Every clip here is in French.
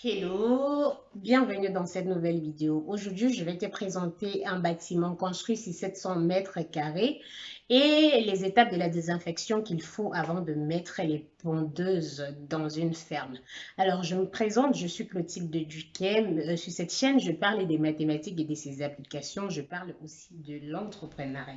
Hello, bienvenue dans cette nouvelle vidéo. Aujourd'hui, je vais te présenter un bâtiment construit sur 700 mètres carrés et les étapes de la désinfection qu'il faut avant de mettre les pondeuses dans une ferme. Alors, je me présente, je suis Clotilde Duquesne. Sur cette chaîne, je parle des mathématiques et de ses applications. Je parle aussi de l'entrepreneuriat.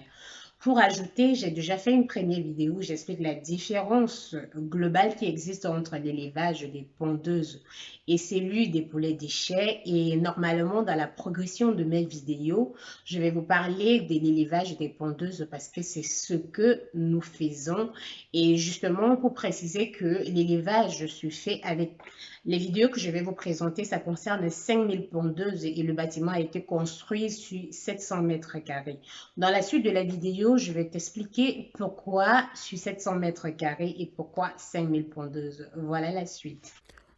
Pour ajouter, j'ai déjà fait une première vidéo où j'explique la différence globale qui existe entre l'élevage des pondeuses et celui des poulets déchets. Et normalement, dans la progression de mes vidéos, je vais vous parler de l'élevage des pondeuses parce que c'est ce que nous faisons. Et justement, pour préciser que l'élevage se fait avec les vidéos que je vais vous présenter, ça concerne 5000 pondeuses et le bâtiment a été construit sur 700 mètres carrés. Dans la suite de la vidéo, je vais t'expliquer pourquoi sur 700 mètres carrés et pourquoi 5000 pondeuses. Voilà la suite.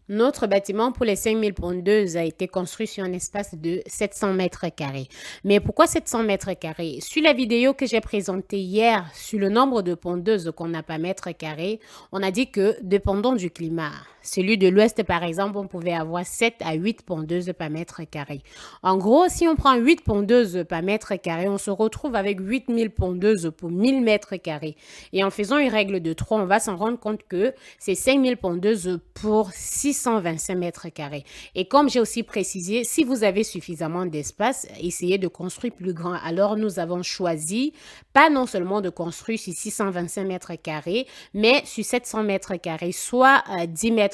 Notre bâtiment pour les 5000 pondeuses a été construit sur un espace de 700 mètres carrés. Mais pourquoi 700 mètres carrés? Sur la vidéo que j'ai présentée hier sur le nombre de pondeuses qu'on n'a pas mètres carrés, on a dit que dépendant du climat, celui de l'Ouest par exemple, on pouvait avoir 7 à 8 pondeuses par mètre carré. En gros, si on prend 8 pondeuses par mètre carré, on se retrouve avec 8000 pondeuses pour 1000 mètres carrés. Et en faisant une règle de 3, on va s'en rendre compte que c'est 5000 pondeuses pour 625 mètres carrés. Et comme j'ai aussi précisé, si vous avez suffisamment d'espace, essayez de construire plus grand. Alors, nous avons choisi pas non seulement de construire sur 625 mètres carrés, mais sur 700 mètres carrés, soit 10 mètres,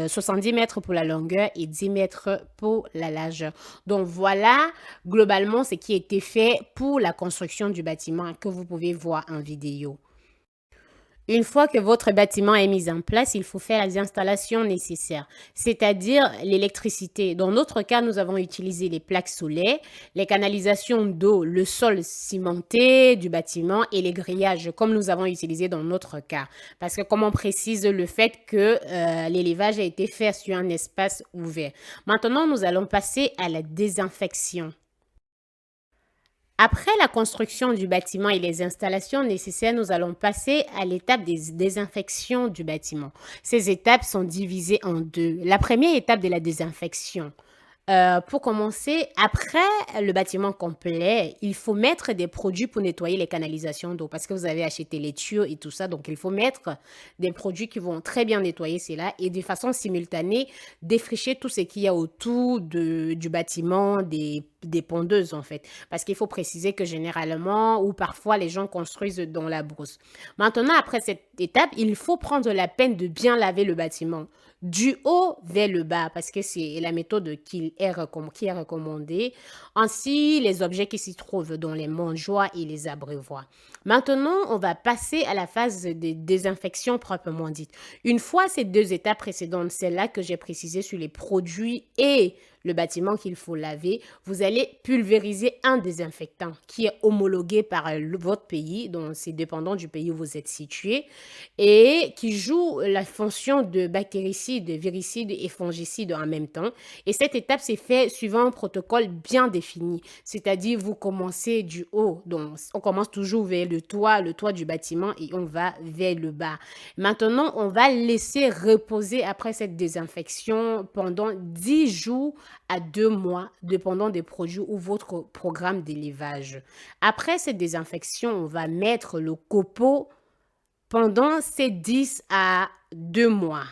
70 mètres pour la longueur et 10 mètres pour la largeur. Donc, voilà globalement ce qui a été fait pour la construction du bâtiment que vous pouvez voir en vidéo. Une fois que votre bâtiment est mis en place, il faut faire les installations nécessaires, c'est-à-dire l'électricité. Dans notre cas, nous avons utilisé les plaques solaires, les canalisations d'eau, le sol cimenté du bâtiment et les grillages, comme nous avons utilisé dans notre cas. Parce que comme on précise le fait que l'élevage a été fait sur un espace ouvert. Maintenant, nous allons passer à la désinfection. Après la construction du bâtiment et les installations nécessaires, nous allons passer à l'étape des désinfections du bâtiment. Ces étapes sont divisées en deux. La première étape de la désinfection. Pour commencer, après le bâtiment complet, il faut mettre des produits pour nettoyer les canalisations d'eau parce que vous avez acheté les tuyaux et tout ça. Donc, il faut mettre des produits qui vont très bien nettoyer cela et de façon simultanée, défricher tout ce qu'il y a autour du bâtiment, des pondeuses en fait. Parce qu'il faut préciser que généralement ou parfois les gens construisent dans la brousse. Maintenant, après cette étape, il faut prendre la peine de bien laver le bâtiment du haut vers le bas parce que c'est la méthode qui est recommandée. Ainsi, les objets qui s'y trouvent dans les mangeoires et les abreuvoirs. Maintenant, on va passer à la phase de désinfection proprement dite. Une fois ces deux étapes précédentes, celle-là que j'ai précisé sur les produits et le bâtiment qu'il faut laver, vous allez pulvériser un désinfectant qui est homologué par votre pays, donc c'est dépendant du pays où vous êtes situé, et qui joue la fonction de bactéricide, viricide et fongicide en même temps. Et cette étape s'est faite suivant un protocole bien défini, c'est-à-dire vous commencez du haut, donc on commence toujours vers le toit du bâtiment et on va vers le bas. Maintenant, on va laisser reposer après cette désinfection pendant 10 jours à 2 mois, dépendant des produits ou votre programme d'élevage. Après cette désinfection, on va mettre le copeau pendant ces 10 à 2 mois.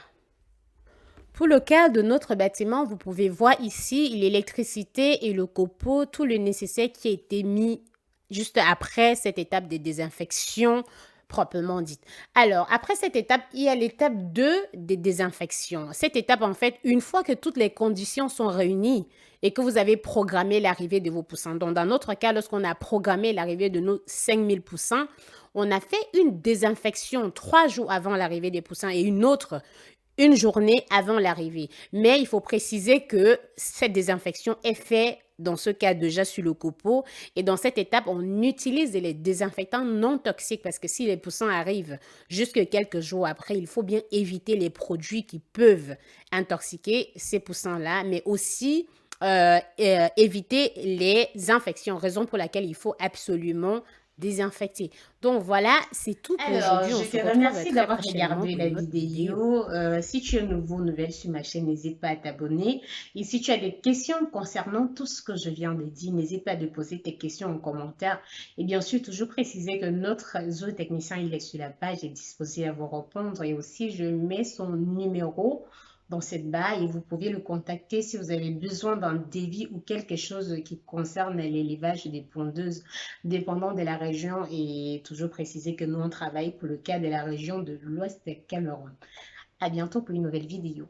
Pour le cas de notre bâtiment, vous pouvez voir ici l'électricité et le copeau, tout le nécessaire qui a été mis juste après cette étape de désinfection proprement dite. Alors, après cette étape, il y a l'étape 2 de désinfection. Cette étape, en fait, une fois que toutes les conditions sont réunies et que vous avez programmé l'arrivée de vos poussins, donc dans notre cas, lorsqu'on a programmé l'arrivée de nos 5000 poussins, on a fait une désinfection 3 jours avant l'arrivée des poussins et une autre une journée avant l'arrivée. Mais il faut préciser que cette désinfection est faite dans ce cas déjà sur le copeau. Et dans cette étape, on utilise les désinfectants non toxiques parce que si les poussins arrivent jusque quelques jours après, il faut bien éviter les produits qui peuvent intoxiquer ces poussins-là, mais aussi éviter les infections, raison pour laquelle il faut absolument désinfecter. Donc voilà, c'est tout pour Alors, aujourd'hui. On je se te retrouve remercie très d'avoir prochainement regardé pour la une autre vidéo. vidéo. Si tu es nouvelle sur ma chaîne, n'hésite pas à t'abonner. Et si tu as des questions concernant tout ce que je viens de dire, n'hésite pas à poser tes questions en commentaire. Et bien sûr, toujours préciser que notre zootechnicien, il est sur la page et disposé à vous répondre. Et aussi, je mets son numéro dans cette barre et vous pouvez le contacter si vous avez besoin d'un devis ou quelque chose qui concerne l'élevage des pondeuses, dépendant de la région. Et toujours préciser que nous, on travaille pour le cas de la région de l'Ouest Cameroun. À bientôt pour une nouvelle vidéo.